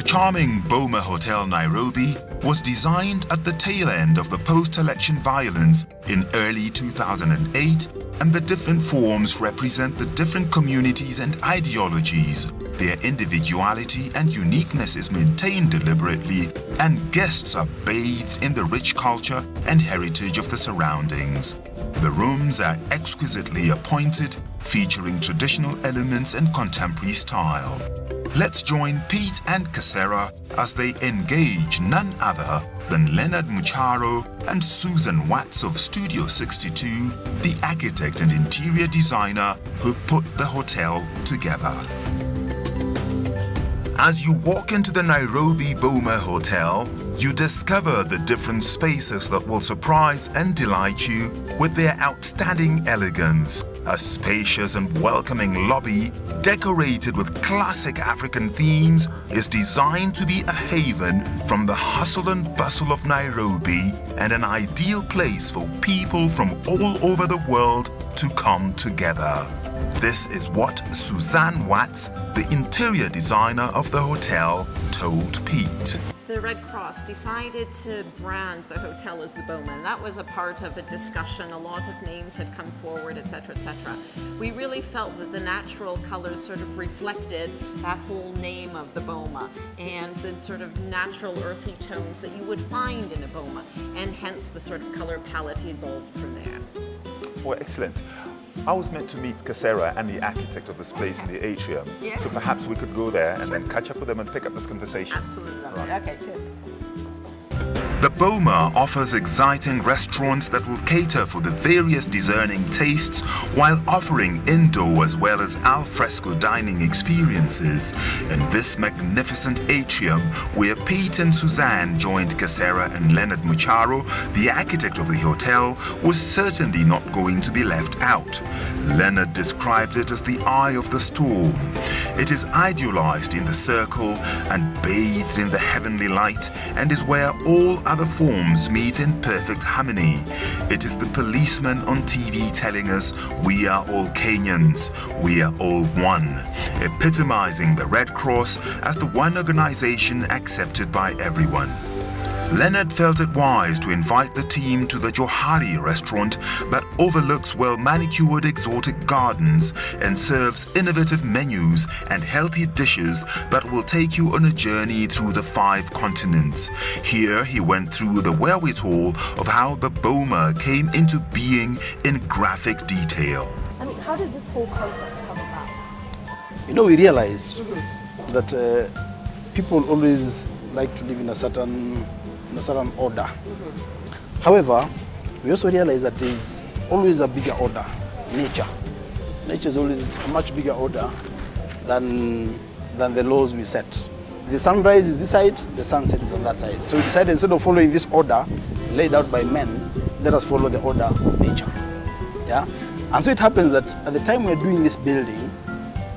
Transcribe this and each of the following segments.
charming Boma Hotel Nairobi was designed at the tail end of the post-election violence in early 2008, and the different forms represent the different communities and ideologies. Their individuality and uniqueness is maintained deliberately, and guests are bathed in the rich culture and heritage of the surroundings. The rooms are exquisitely appointed, featuring traditional elements and contemporary style. Let's join Pete and Kasera as they engage none other than Leonard Mucharo and Susan Watts of Studio 62, the architect and interior designer who put the hotel together. As you walk into the Nairobi Boma Hotel, you discover the different spaces that will surprise and delight you with their outstanding elegance. A spacious and welcoming lobby, decorated with classic African themes, is designed to be a haven from the hustle and bustle of Nairobi and an ideal place for people from all over the world to come together. This is what Suzanne Watts, the interior designer of the hotel, told Pete. The Red Cross decided to brand the hotel as the Boma, and that was a part of a discussion. A lot of names had come forward, etc., etc. We really felt that the natural colors sort of reflected that whole name of the Boma and the sort of natural earthy tones that you would find in a Boma, and hence the sort of color palette evolved from there. Well, excellent. I was meant to meet Kasera and the architect of this place in the atrium. Yes. So perhaps we could go there and then catch up with them and pick up this conversation. Absolutely. Right. Okay, cheers. The Boma offers exciting restaurants that will cater for the various discerning tastes while offering indoor as well as al fresco dining experiences. In this magnificent atrium, where Pete and Suzanne joined Kasera and Leonard Mucharo, the architect of the hotel, was certainly not going to be left out. Leonard described it as the eye of the storm. It is idealized in the circle and bathed in the heavenly light, and is where all other forms meet in perfect harmony. It is the policeman on TV telling us we are all Kenyans, we are all one, epitomizing the Red Cross as the one organization accepted by everyone. Leonard felt it wise to invite the team to the Johari restaurant that overlooks well-manicured exotic gardens and serves innovative menus and healthy dishes that will take you on a journey through the 5 continents. Here he went through the wherewithal of how the Boma came into being in graphic detail. I mean, how did this whole concept come about? You know, we realized that people always like to live in a certain order. However, we also realize that there is always a bigger order, nature. Nature is always a much bigger order than the laws we set. The sunrise is this side, the sunset is on that side. So we decided, instead of following this order laid out by men, let us follow the order of nature. Yeah? And so it happens that at the time we were doing this building,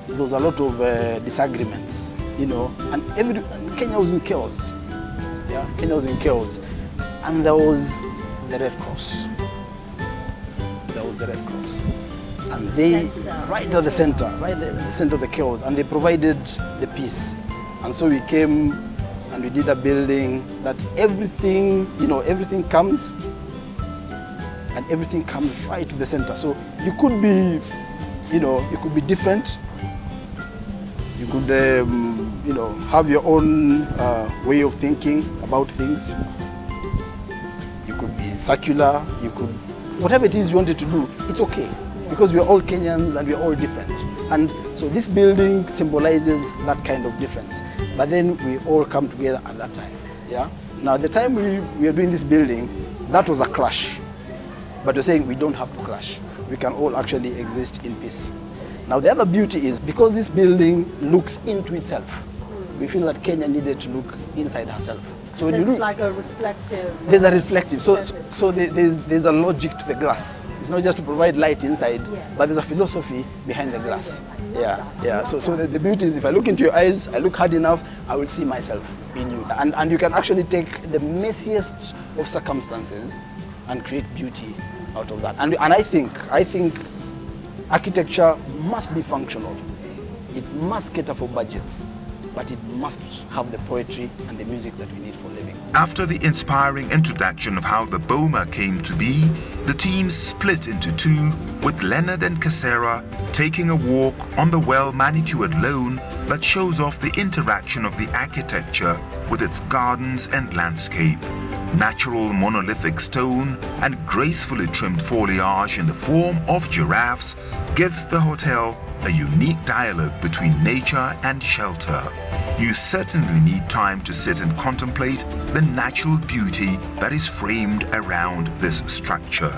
there was a lot of disagreements, you know, and Kenya was in chaos. Yeah, Kenya was in chaos, and there was the Red Cross. There was the Red Cross, and they right at the center, of the chaos, and they provided the peace. And so we came and we did a building that everything, you know, everything comes, and everything comes right to the center. So you could be, you know, you could be different. You could, you know, have your own way of thinking about things. You could be circular, you could, whatever it is you wanted to do, it's okay. Because we're all Kenyans and we're all different. And so this building symbolizes that kind of difference. But then we all come together at that time. Yeah? Now, the time we were doing this building, that was a clash. But we're saying we don't have to clash. We can all actually exist in peace. Now, the other beauty is, because this building looks into itself, we feel that Kenya needed to look inside herself. So when you look, like a reflective. There's a reflective. So there's a logic to the glass. It's not just to provide light inside, yes, but there's a philosophy behind the glass. Yeah. So the beauty is, if I look into your eyes, I look hard enough, I will see myself in you. And you can actually take the messiest of circumstances and create beauty out of that. And I think architecture must be functional. It must cater for budgets. but it must have the poetry and the music that we need for living. After the inspiring introduction of how the Boma came to be, the team split into two, with Leonard and Kasera taking a walk on the well-manicured lawn that shows off the interaction of the architecture with its gardens and landscape. Natural monolithic stone and gracefully trimmed foliage in the form of giraffes gives the hotel a unique dialogue between nature and shelter. You certainly need time to sit and contemplate the natural beauty that is framed around this structure.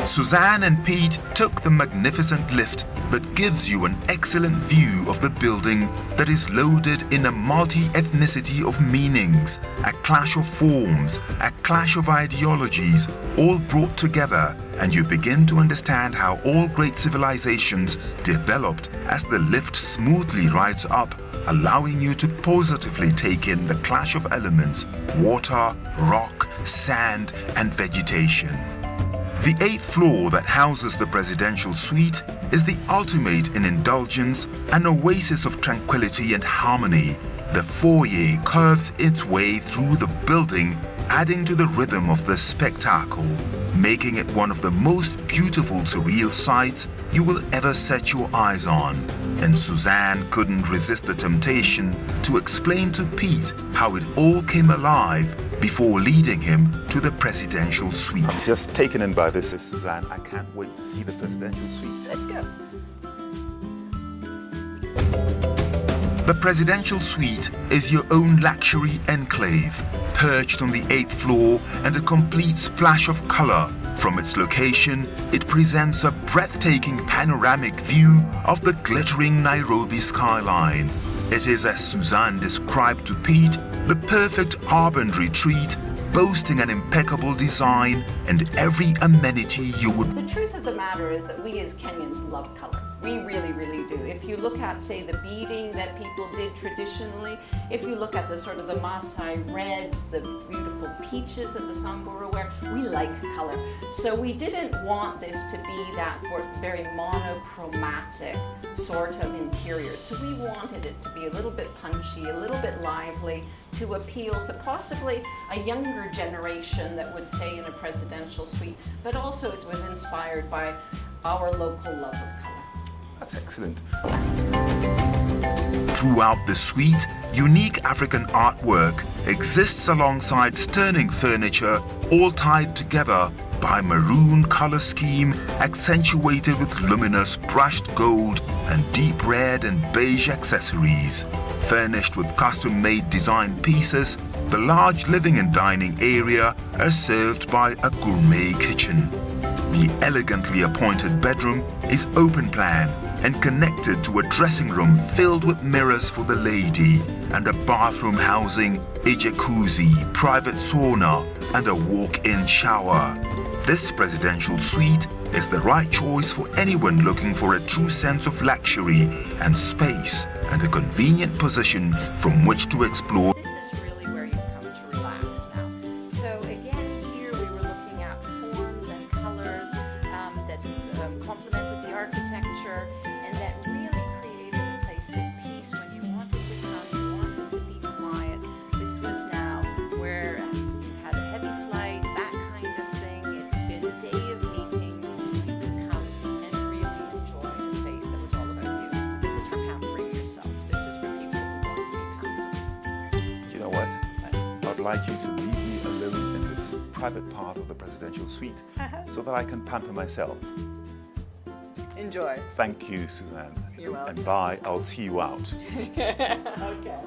Suzanne and Pete took the magnificent lift that gives you an excellent view of the building that is loaded in a multi-ethnicity of meanings, a clash of forms, a clash of ideologies, all brought together, and you begin to understand how all great civilizations developed as the lift smoothly rides up, allowing you to positively take in the clash of elements: water, rock, sand, and vegetation. The 8th floor that houses the presidential suite is the ultimate in indulgence, an oasis of tranquility and harmony. The foyer curves its way through the building, adding to the rhythm of the spectacle, making it one of the most beautiful surreal sights you will ever set your eyes on. And Suzanne couldn't resist the temptation to explain to Pete how it all came alive before leading him to the presidential suite. I'm just taken in by this, Suzanne. I can't wait to see the presidential suite. Let's go. The presidential suite is your own luxury enclave, perched on the 8th floor and a complete splash of color. From its location, it presents a breathtaking panoramic view of the glittering Nairobi skyline. It is, as Suzanne described to Pete, the perfect urban retreat, boasting an impeccable design and every amenity you would. The truth of the matter is that we as Kenyans love color. We really, really do. If you look at, say, the beading that people did traditionally, if you look at the sort of the Maasai reds, the beautiful peaches that the Samburu wear, we like color. So we didn't want this to be that very monochromatic sort of interior. So we wanted it to be a little bit punchy, a little bit lively, to appeal to possibly a younger generation that would stay in a presidential suite, but also it was inspired by our local love of color. That's excellent. Throughout the suite, unique African artwork exists alongside stunning furniture, all tied together by maroon color scheme accentuated with luminous brushed gold and deep red and beige accessories. Furnished with custom-made design pieces, the large living and dining area is served by a gourmet kitchen. The elegantly appointed bedroom is open plan and connected to a dressing room filled with mirrors for the lady and a bathroom housing a jacuzzi, private sauna, and a walk-in shower. This presidential suite is the right choice for anyone looking for a true sense of luxury and space and a convenient position from which to explore. This is really where you come to relax now. So again, here we were looking at forms and colors that complemented the architecture and that really created a place of peace. When you wanted to come, you wanted to be quiet. This was now where you've had a heavy flight, that kind of thing. It's been a day of meetings. You could come and really enjoy a space that was all about you. This is for pampering yourself. This is for people who want to be pampered. You know what? I'd like you to leave me alone in this private part of the presidential suite so that I can pamper myself. Enjoy. Thank you, Suzanne. You're welcome. And bye. I'll see you out. Okay.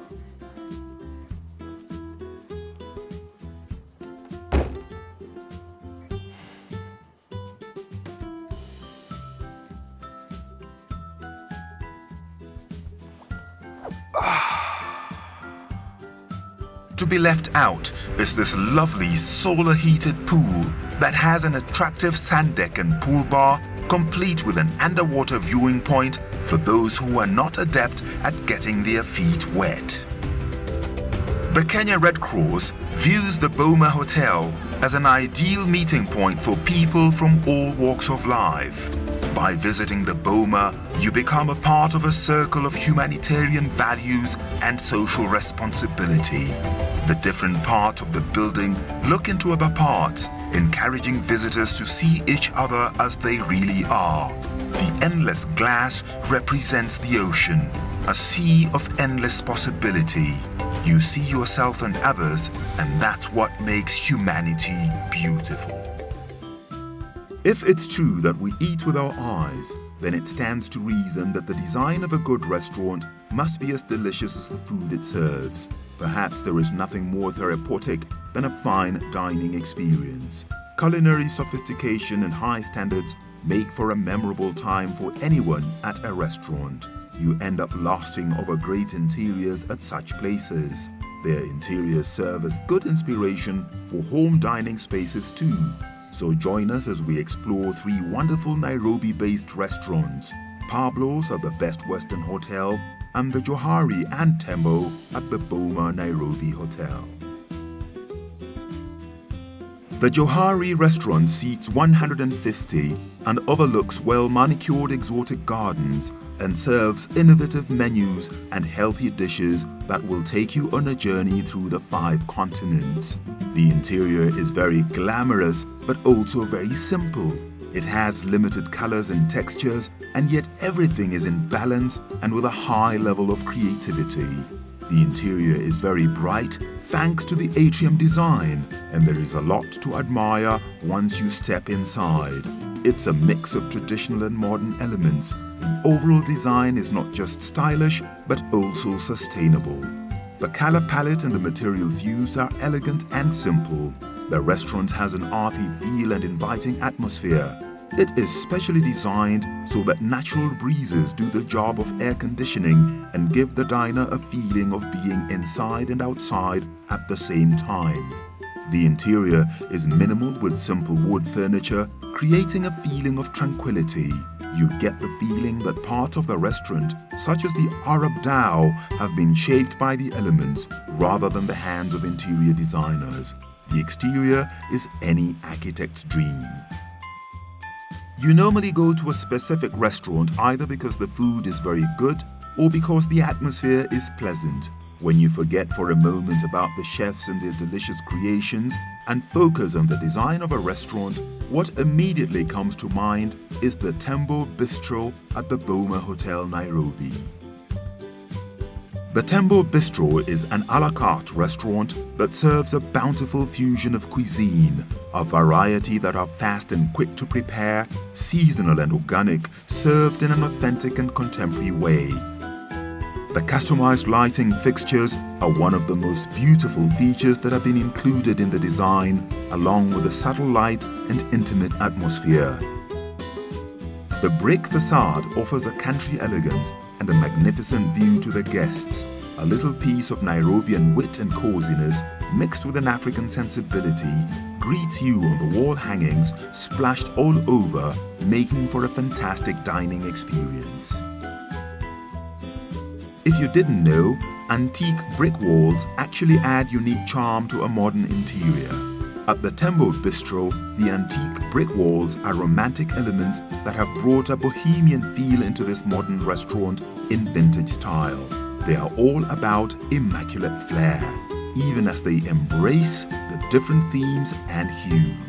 To be left out is this lovely solar-heated pool that has an attractive sand deck and pool bar, complete with an underwater viewing point for those who are not adept at getting their feet wet. The Kenya Red Cross views the Boma Hotel as an ideal meeting point for people from all walks of life. By visiting the Boma, you become a part of a circle of humanitarian values and social responsibility. The different parts of the building look into other parts, encouraging visitors to see each other as they really are. The endless glass represents the ocean, a sea of endless possibility. You see yourself and others, and that's what makes humanity beautiful. If it's true that we eat with our eyes, then it stands to reason that the design of a good restaurant must be as delicious as the food it serves. Perhaps there is nothing more therapeutic than a fine dining experience. Culinary sophistication and high standards make for a memorable time for anyone at a restaurant. You end up lasting over great interiors at such places. Their interiors serve as good inspiration for home dining spaces too. So join us as we explore 3 wonderful Nairobi-based restaurants: Pablo's at the Best Western Hotel and the Johari and Tembo at the Boma Nairobi Hotel. The Johari restaurant seats 150 and overlooks well-manicured exotic gardens and serves innovative menus and healthy dishes that will take you on a journey through the 5 continents. The interior is very glamorous but also very simple. It has limited colors and textures, and yet everything is in balance and with a high level of creativity. The interior is very bright thanks to the atrium design, and there is a lot to admire once you step inside. It's a mix of traditional and modern elements. The overall design is not just stylish, but also sustainable. The color palette and the materials used are elegant and simple. The restaurant has an earthy feel and inviting atmosphere. It is specially designed so that natural breezes do the job of air conditioning and give the diner a feeling of being inside and outside at the same time. The interior is minimal with simple wood furniture, creating a feeling of tranquility. You get the feeling that parts of the restaurant, such as the Arab dhow, have been shaped by the elements rather than the hands of interior designers. The exterior is any architect's dream. You normally go to a specific restaurant either because the food is very good or because the atmosphere is pleasant. When you forget for a moment about the chefs and their delicious creations and focus on the design of a restaurant, what immediately comes to mind is the Tembo Bistro at the Boma Hotel, Nairobi. The Tembo Bistro is an a la carte restaurant that serves a bountiful fusion of cuisine, a variety that are fast and quick to prepare, seasonal and organic, served in an authentic and contemporary way. The customized lighting fixtures are one of the most beautiful features that have been included in the design, along with a subtle light and intimate atmosphere. The brick facade offers a country elegance and a magnificent view to the guests. A little piece of Nairobian wit and coziness mixed with an African sensibility greets you on the wall hangings splashed all over, making for a fantastic dining experience. If you didn't know, antique brick walls actually add unique charm to a modern interior. At the Tembo Bistro, the antique brick walls are romantic elements that have brought a bohemian feel into this modern restaurant in vintage style. They are all about immaculate flair, even as they embrace the different themes and hues.